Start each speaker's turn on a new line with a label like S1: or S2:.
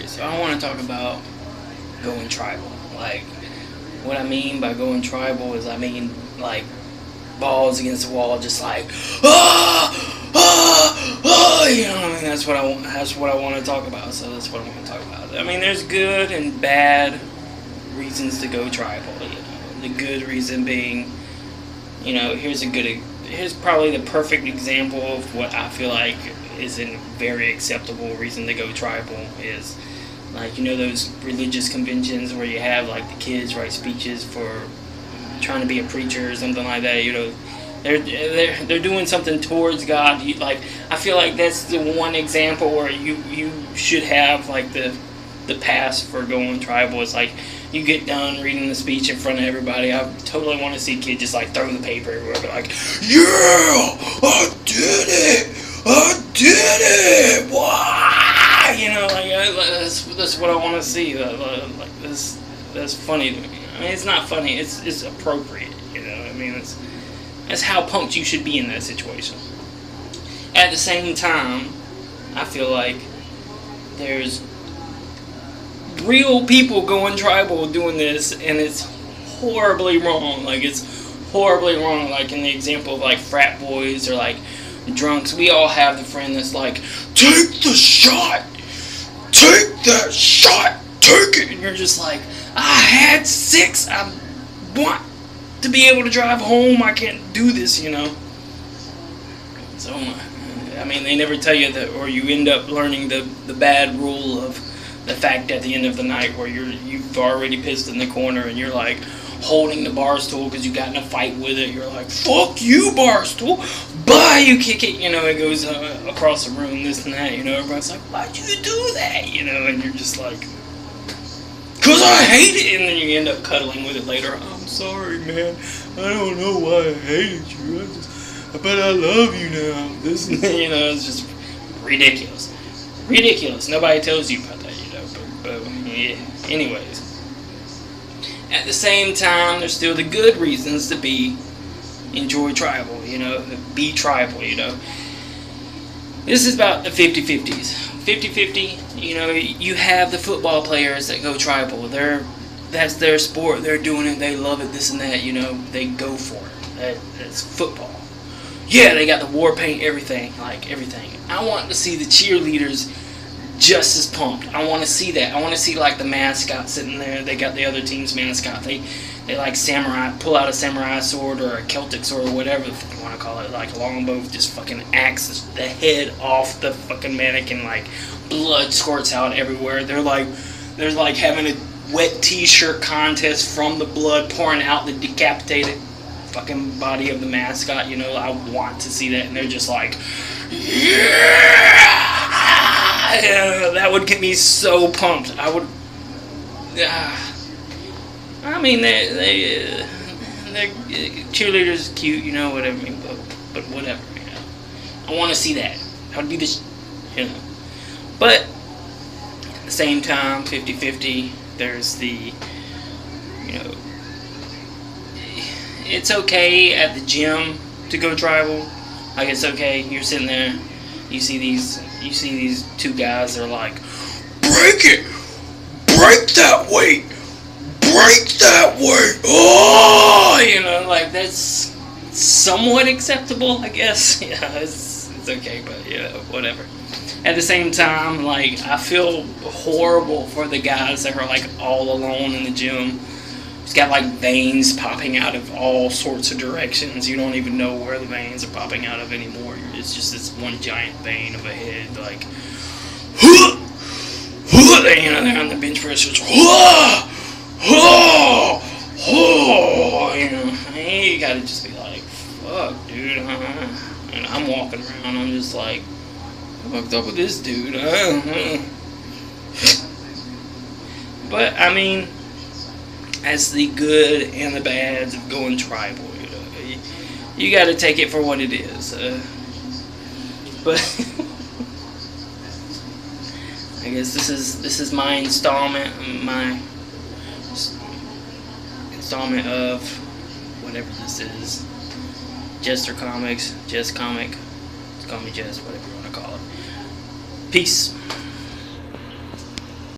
S1: Okay, so I want to talk about going tribal. Like, what I mean by going tribal is I mean, like, balls against the wall, just like, you know what I mean? That's what I want. That's what I want to talk about. So that's what I want to talk about. I mean, there's good and bad reasons to go tribal. You know, the good reason being, here's probably the perfect example of what I feel like is a very acceptable reason to go tribal is, like, those religious conventions where you have, like, the kids write speeches for trying to be a preacher or something like that. They're doing something towards God. I feel like that's the one example where you should have, like, the pass for going tribal. It's like you get done reading the speech in front of everybody. I totally want to see a kid just, like, throw the paper everywhere, but, like, yeah, I did it. I did it! Why? That's what I want to see. That's funny to me. I mean, it's not funny. It's appropriate. I mean, that's how pumped you should be in that situation. At the same time, I feel like there's real people going tribal doing this, and it's horribly wrong. Like, it's horribly wrong. Like in the example of, like, frat boys or, like, drunks. We all have the friend that's like, take the shot, take that shot, take it, and you're just like, I had 6, I want to be able to drive home, I can't do this. So I mean, they never tell you that, or you end up learning the bad rule of the fact at the end of the night where you've already pissed in the corner and you're like holding the bar stool because you got in a fight with it. You're like, fuck you, bar stool. Bye, you kick it. It goes across the room, this and that. Everybody's like, why'd you do that? And you're just like, because I hate it. And then you end up cuddling with it later. I'm sorry, man. I don't know why I hated you. But I love you now. This, it's just ridiculous. Ridiculous. Nobody tells you about that, But yeah. Anyways. At the same time, there's still the good reasons to enjoy tribal, be tribal, This is about the 50-50s. 50-50, you have the football players that go tribal. That's their sport, they're doing it, they love it, this and that, they go for it. That's football. Yeah, they got the war paint, everything. I want to see the cheerleaders just as pumped. I want to see that. I want to see, like, the mascot sitting there. They got the other team's mascot. They like samurai, pull out a samurai sword or a Celtic sword or whatever you want to call it, like a longbow, just fucking axes the head off the fucking mannequin, like blood squirts out everywhere. They're like having a wet t-shirt contest from the blood pouring out the decapitated fucking body of the mascot. I want to see that, and they're just like, yeah! That would get me so pumped. I would. I mean, they cheerleaders cute, whatever. But whatever, I want to see that. That would be the, But at the same time, 50-50. There's the, it's okay at the gym to go tribal. Like, it's okay. You're sitting there. You see these 2 guys that are like, break it! Break that weight! Break that weight! Oh! Like, that's somewhat acceptable, I guess. Yeah, it's okay, but, whatever. At the same time, like, I feel horrible for the guys that are, like, all alone in the gym. It's got, like, veins popping out of all sorts of directions. You don't even know where the veins are popping out of anymore. It's just this one giant vein of a head, like, they're on the bench press, just, you gotta just be like, fuck, dude, and I'm walking around, I'm just like, I fucked up with this dude, But, I mean, that's the good and the bads of going tribal. You got to take it for what it is. But I guess this is my installment of whatever this is. Jester Comics, Jess Comic. Call me Jess, whatever you want to call it. Peace.